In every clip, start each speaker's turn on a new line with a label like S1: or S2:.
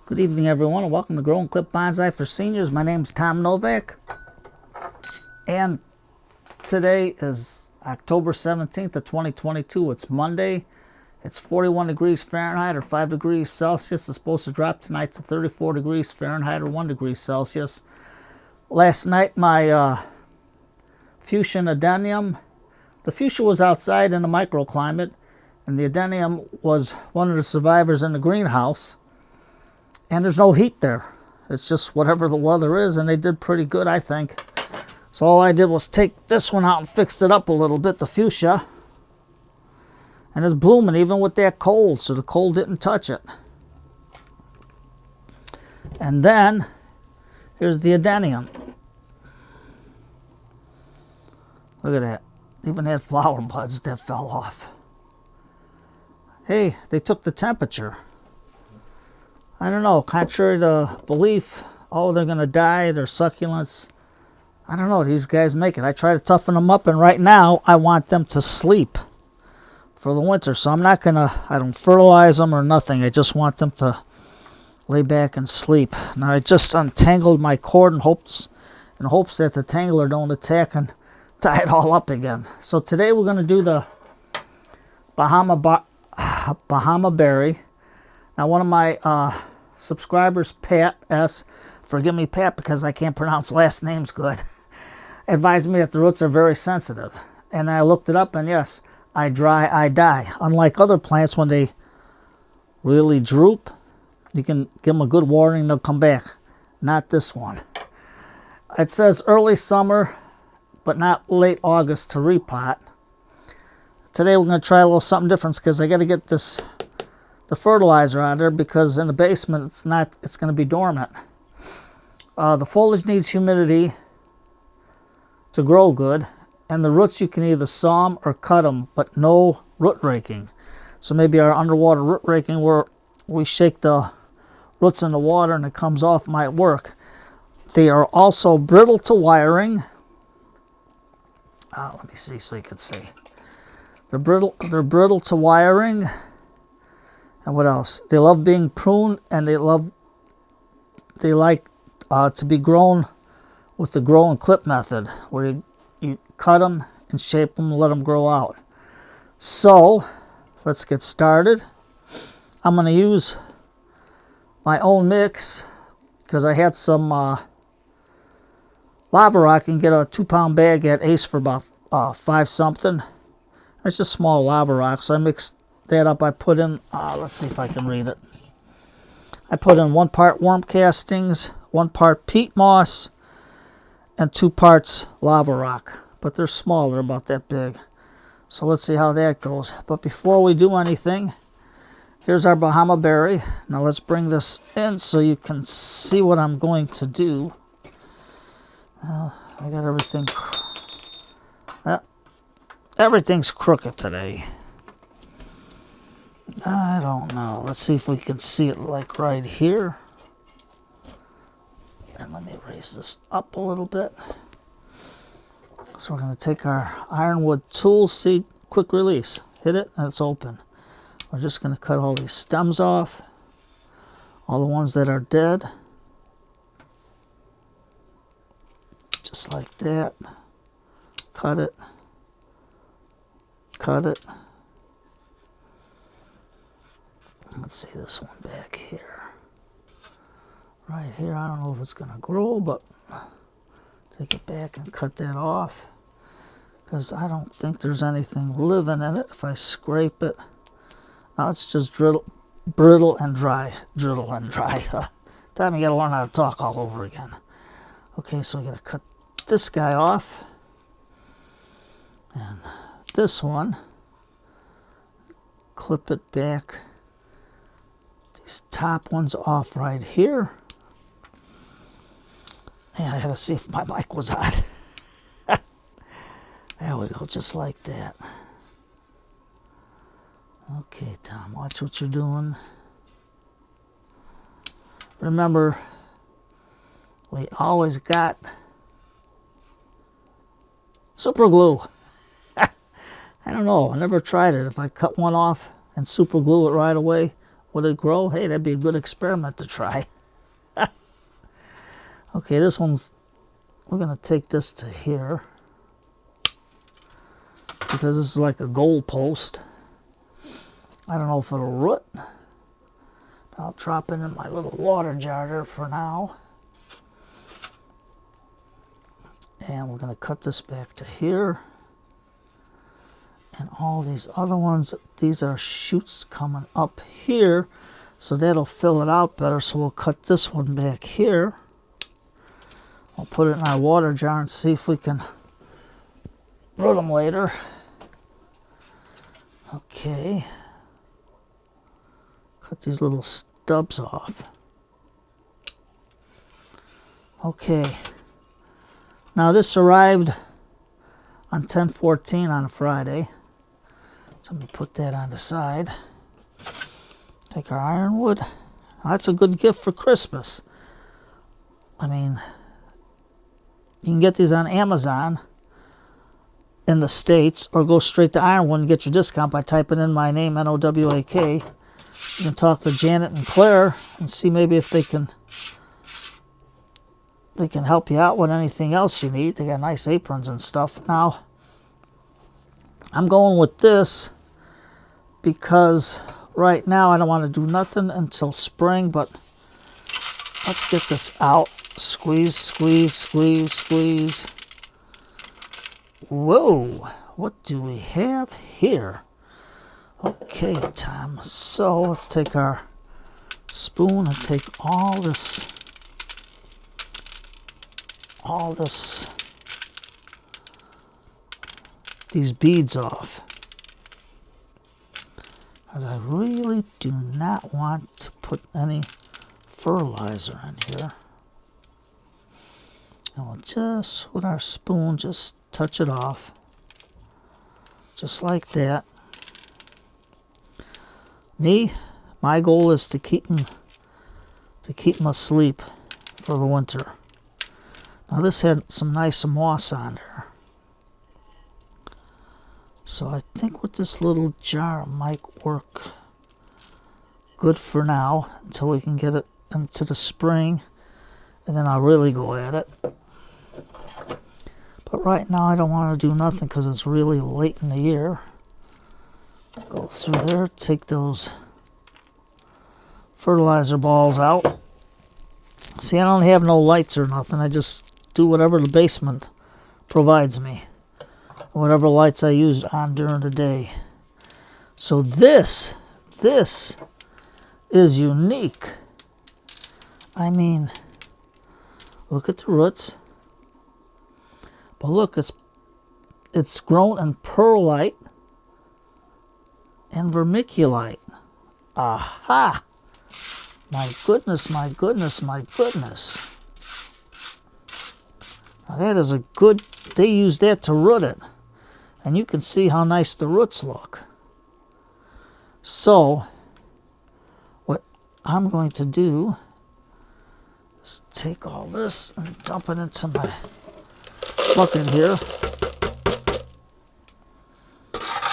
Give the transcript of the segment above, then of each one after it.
S1: Good evening, everyone, and welcome to Grow and Clip Bonsai for Seniors. My name is Tom Novak, and today is October 17th of 2022. It's Monday. It's 41 degrees Fahrenheit or 5 degrees Celsius. It's supposed to drop tonight to 34 degrees Fahrenheit or 1 degree Celsius. Last night, my fuchsia and adenium, the fuchsia was outside in a microclimate, and the adenium was one of the survivors in the greenhouse. And there's no heat there. It's just whatever the weather is, and they did pretty good, I think. So all I did was take this one out and fixed it up a little bit, the fuchsia. And it's blooming even with that cold, so the cold didn't touch it. And then, here's the adenium. Look at that. Even had flower buds that fell off. Hey, they took the temperature. I don't know, contrary to belief, oh, they're going to die, they're succulents. I don't know, these guys make it. I try to toughen them up, and right now, I want them to sleep for the winter. So I'm not going to, I don't fertilize them or nothing. I just want them to lay back and sleep. Now, I just untangled my cord in hopes that the tangler don't attack and tie it all up again. So today, we're going to do the Bahama Berry. Now, one of my subscribers, Pat S., forgive me, Pat, because I can't pronounce last names good, advised me that the roots are very sensitive. And I looked it up, and yes, I dry, I die. Unlike other plants, when they really droop, you can give them a good watering, they'll come back. Not this one. It says early summer, but not late August to repot. Today, we're going to try a little something different because I got to get the fertilizer out there, because in the basement it's going to be dormant. The foliage needs humidity to grow good, and the roots you can either saw them or cut them, but no root raking. So maybe our underwater root raking, where we shake the roots in the water and it comes off, might work. They are also brittle to wiring. Let me see so you can see. They're brittle to wiring. And what else? They love being pruned, and they like to be grown with the grow and clip method, where you cut them and shape them and let them grow out. So, let's get started. I'm going to use my own mix, because I had some lava rock. You can get a 2-pound bag at Ace for about 5 something. That's just small lava rock, so I mixed that up. I put in, let's see if I can read it. I put in 1 part worm castings, 1 part peat moss, and 2 parts lava rock. But they're small, they're about that big. So let's see how that goes. But before we do anything, here's our Bahama Berry. Now let's bring this in so you can see what I'm going to do. I got everything. Everything's crooked today. I don't know. Let's see if we can see it like right here. And let me raise this up a little bit. So we're going to take our ironwood tool, see, quick release. Hit it and it's open. We're just going to cut all these stems off. All the ones that are dead. Just like that. Cut it. Cut it. Let's see this one back here. Right here, I don't know if it's going to grow, but take it back and cut that off, because I don't think there's anything living in it if I scrape it. Now it's just brittle and dry. Driddle and dry. Time you got to learn how to talk all over again. Okay, so we got to cut this guy off. And this one, clip it back. These top ones off right here. Yeah, I had to see if my mic was on. There we go, just like that. Okay, Tom, watch what you're doing. Remember, we always got super glue. I don't know, I never tried it. If I cut one off and super glue it right away, Would it grow? Hey, that'd be a good experiment to try. Okay, this one's, we're going to take this to here because this is like a goal post. I don't know if it'll root. I'll drop it in my little water jar there for now. And we're going to cut this back to here. And all these other ones, these are shoots coming up here. So that'll fill it out better. So we'll cut this one back here. I'll put it in our water jar and see if we can root them later. Okay. Cut these little stubs off. Okay. Now this arrived on 10/14 on a Friday. So I'm going to put that on the side. Take our ironwood. Now that's a good gift for Christmas. I mean, you can get these on Amazon in the States or go straight to Ironwood and get your discount by typing in my name, N-O-W-A-K. You can talk to Janet and Claire and see maybe if they can help you out with anything else you need. They got nice aprons and stuff. Now, I'm going with this because right now I don't want to do nothing until spring, but let's get this out. Squeeze, squeeze, squeeze, squeeze. Whoa, what do we have here? Okay, Tom, so let's take our spoon and take all this, these beads off. Because I really do not want to put any fertilizer in here. And we'll just, with our spoon, just touch it off. Just like that. My goal is to keep them asleep for the winter. Now this had some nice moss on there. So I think with this little jar it might work good for now until we can get it into the spring. And then I'll really go at it. But right now I don't want to do nothing because it's really late in the year. Go through there, take those fertilizer balls out. See, I don't have no lights or nothing. I just do whatever the basement provides me. Whatever lights I use on during the day. So this is unique. I mean, look at the roots. But look, it's grown in perlite and vermiculite. Aha! My goodness, my goodness, my goodness. Now that is a good, they use that to root it. And you can see how nice the roots look. So, what I'm going to do is take all this and dump it into my bucket here.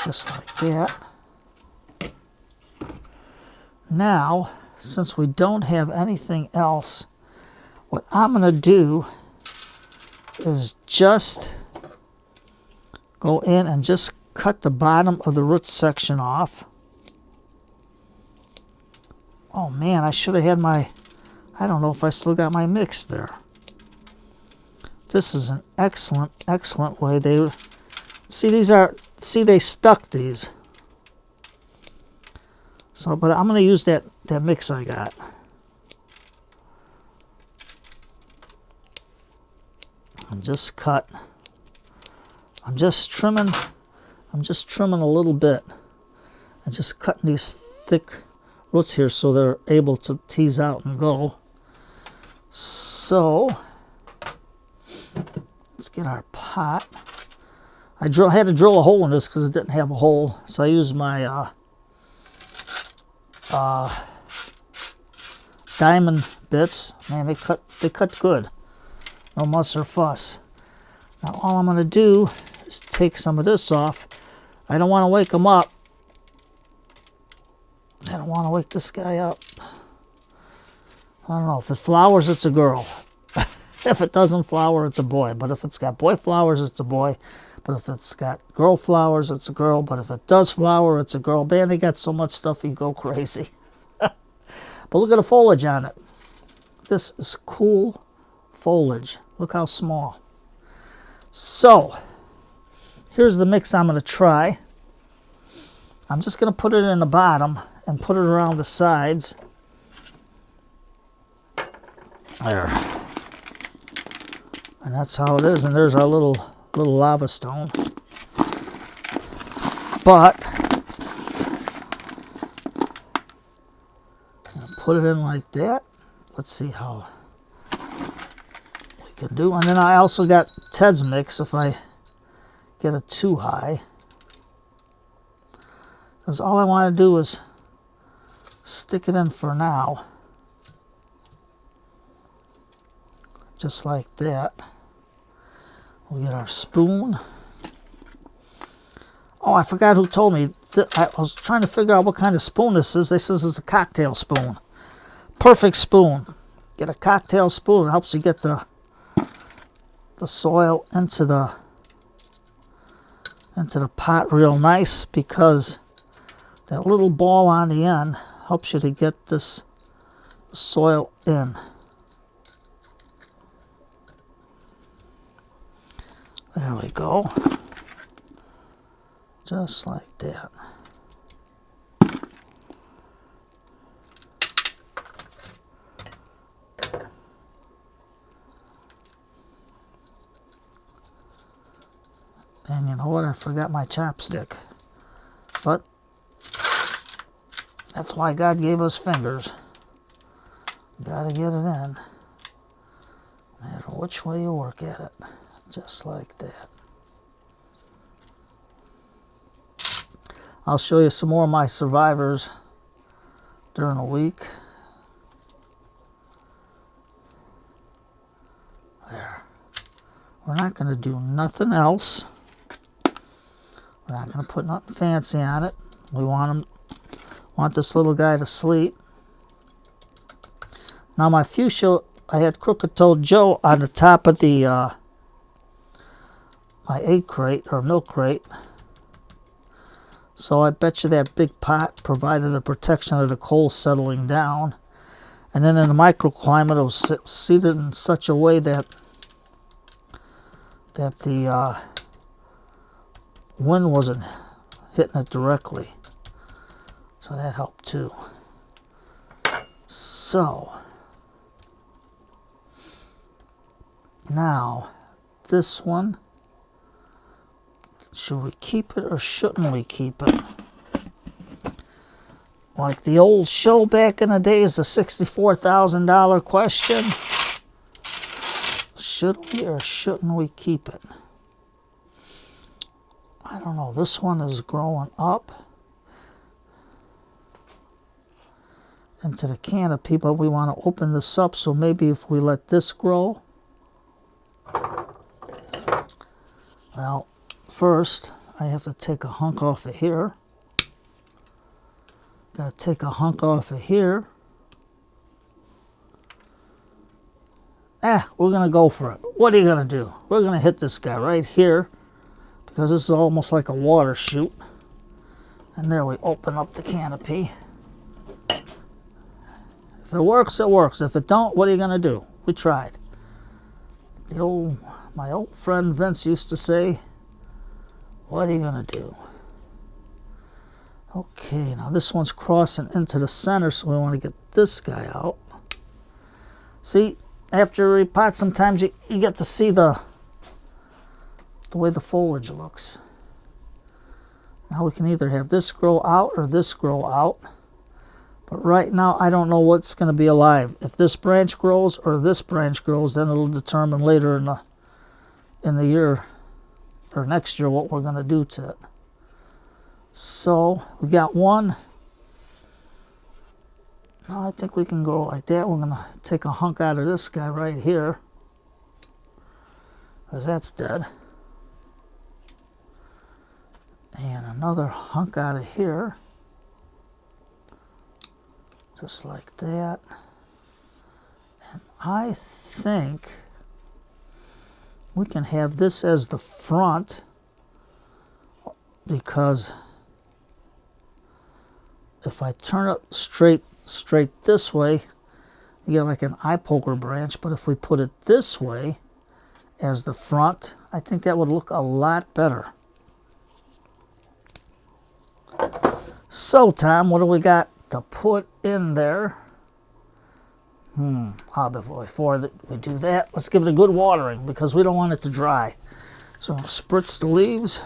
S1: Just like that. Now, since we don't have anything else, what I'm going to do is just go in and just cut the bottom of the root section off. Oh man, I should have had my, I don't know if I still got my mix there. This is an excellent, excellent way. They, see these are, see they stuck these. So, but I'm going to use that mix I got. And just cut. I'm just trimming a little bit. And just cutting these thick roots here so they're able to tease out and go. So, let's get our pot. I had to drill a hole in this because it didn't have a hole. So I used my diamond bits. Man, they cut good. No muss or fuss. Now all I'm going to do is take some of this off. I don't want to wake them up. I don't want to wake this guy up. I don't know. If it flowers, it's a girl. If it doesn't flower, it's a boy. But if it's got boy flowers, it's a boy. But if it's got girl flowers, it's a girl. But if it does flower, it's a girl. Man, they got so much stuff, you go crazy. But look at the foliage on it. This is cool foliage. Look how small. So, here's the mix I'm going to try. I'm just going to put it in the bottom and put it around the sides. There. And that's how it is. And there's our little lava stone. But put it in like that. Let's see how we can do. And then I also got Ted's mix if I get it too high. Because all I want to do is stick it in for now. Just like that. We'll get our spoon. Oh, I forgot who told me. I was trying to figure out what kind of spoon this is. They says it's a cocktail spoon. Perfect spoon. Get a cocktail spoon. It helps you get the soil into the pot real nice, because that little ball on the end helps you to get this soil in. There we go. Just like that. And you know what? I forgot my chopstick. But that's why God gave us fingers. Gotta get it in. No matter which way you work at it. Just like that. I'll show you some more of my survivors during the week. There. We're not going to do nothing else. We're not going to put nothing fancy on it. We want this little guy to sleep. Now my fuchsia, I had crooked-toed Joe on the top of the my egg crate or milk crate. So I bet you that big pot provided the protection of the coal settling down. And then in the microclimate, it was seated in such a way that the wind wasn't hitting it directly. So that helped too. So now this one, should we keep it or shouldn't we keep it? Like the old show back in the days, the $64,000 question. Should we or shouldn't we keep it? I don't know. This one is growing up into the canopy, but we want to open this up, so maybe if we let this grow. Well, first, I have to take a hunk off of here. Got to take a hunk off of here. We're going to go for it. What are you going to do? We're going to hit this guy right here, because this is almost like a water chute. And there we open up the canopy. If it works, it works. If it don't, what are you going to do? We tried. My old friend Vince used to say, what are you going to do? Okay, now this one's crossing into the center, so we want to get this guy out. See, after you repot, sometimes you get to see the way the foliage looks. Now we can either have this grow out or this grow out. But right now, I don't know what's going to be alive. If this branch grows or this branch grows, then it'll determine later in the year or next year what we're going to do to it. So we got one. Now I think we can go like that. We're going to take a hunk out of this guy right here, because that's dead. And another hunk out of here. Just like that. And I think we can have this as the front, because if I turn it straight this way, you get like an eye poker branch. But if we put it this way as the front, I think that would look a lot better. So, Tom, what do we got to put in there? Before we do that, let's give it a good watering, because we don't want it to dry. So I'm going to spritz the leaves,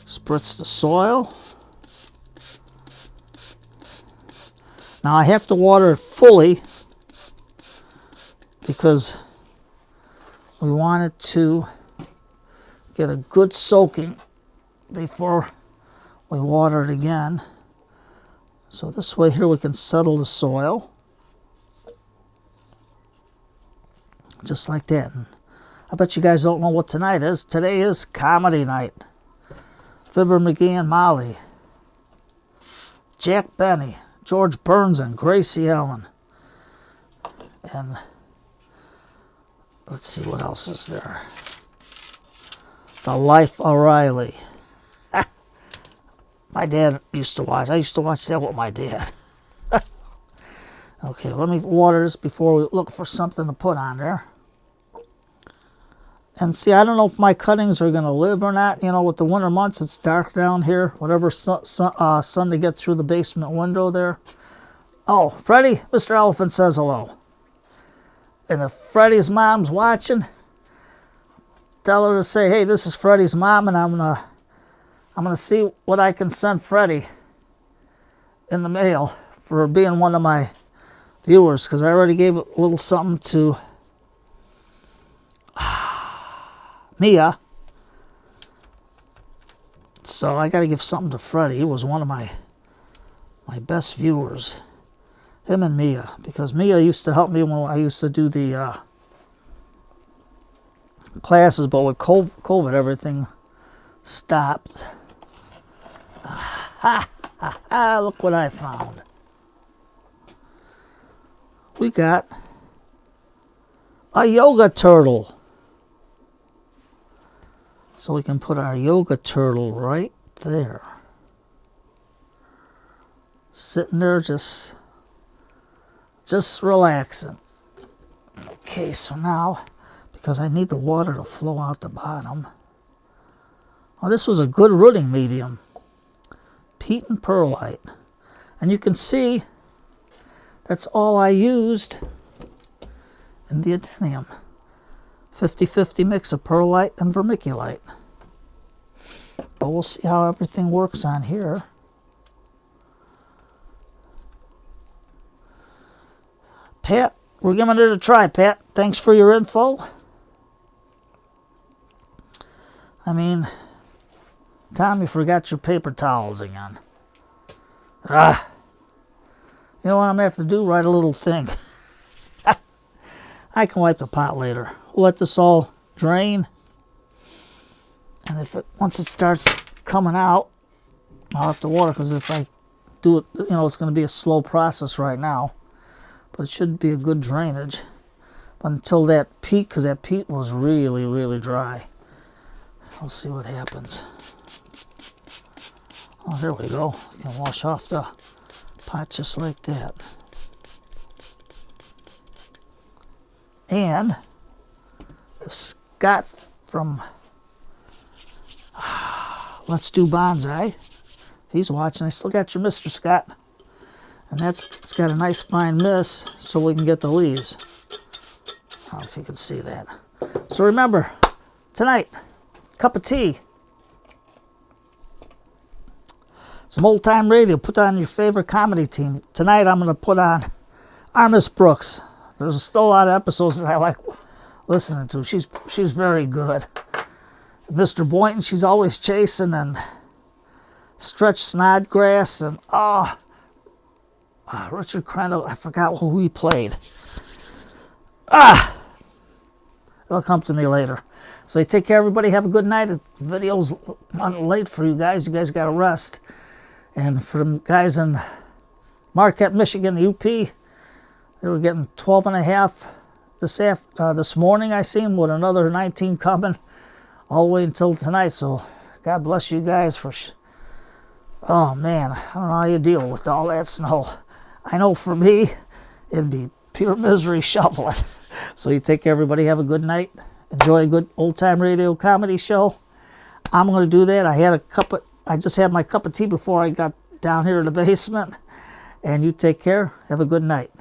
S1: spritz the soil. Now I have to water it fully because we want it to get a good soaking before we water it again. So this way here we can settle the soil. Just like that. And I bet you guys don't know what tonight is. Today is comedy night. Fibber McGee and Molly, Jack Benny, George Burns, and Gracie Allen. And let's see what else is there. The Life O'Reilly. My dad used to watch. I used to watch that with my dad. Okay, let me water this before we look for something to put on there. And see, I don't know if my cuttings are going to live or not. You know, with the winter months, it's dark down here. Whatever sun to get through the basement window there. Oh, Freddie, Mr. Elephant says hello. And if Freddie's mom's watching, tell her to say, hey, this is Freddie's mom, and I'm gonna see what I can send Freddie in the mail for being one of my viewers, because I already gave a little something to Mia. So I got to give something to Freddie. He was one of my best viewers. Him and Mia. Because Mia used to help me when I used to do the classes. But with COVID, everything stopped. Look what I found. We got a yoga turtle. So we can put our yoga turtle right there. Sitting there just relaxing. Okay, so now, because I need the water to flow out the bottom. Oh, this was a good rooting medium. Peat and perlite. And you can see that's all I used in the adenium. 50-50 mix of perlite and vermiculite. But we'll see how everything works on here. Pat, we're giving it a try, Pat. Thanks for your info. I mean, Tom, you forgot your paper towels again. You know what I'm going to have to do? Write a little thing. I can wipe the pot later. We'll let this all drain. And once it starts coming out, I'll have to water, because if I do it, you know, it's going to be a slow process right now. But it should be a good drainage. But until that peat, because that peat was really, really dry. We'll see what happens. Oh, here we go. You can wash off the pot just like that. And if Scott from Let's Do Bonsai, if he's watching, I still got your Mr. Scott. And it's got a nice fine mist so we can get the leaves. I don't know if you can see that. So remember, tonight, cup of tea. Some old time radio. Put on your favorite comedy team. Tonight I'm going to put on Armis Brooks. There's still a lot of episodes that I like listening to. She's very good. Mr. Boynton, she's always chasing, and Stretch Snodgrass, and Richard Crandall. I forgot who he played. It'll come to me later. So you take care, everybody. Have a good night. The video's running late for you guys. You guys got to rest. And for them guys in Marquette, Michigan, UP. They were getting 12 and a half this morning. I seen with another 19 coming all the way until tonight. So God bless you guys for. Oh man, I don't know how you deal with all that snow. I know for me, it'd be pure misery shoveling. So you take care, everybody. Have a good night. Enjoy a good old-time radio comedy show. I'm going to do that. I just had my cup of tea before I got down here in the basement. And you take care. Have a good night.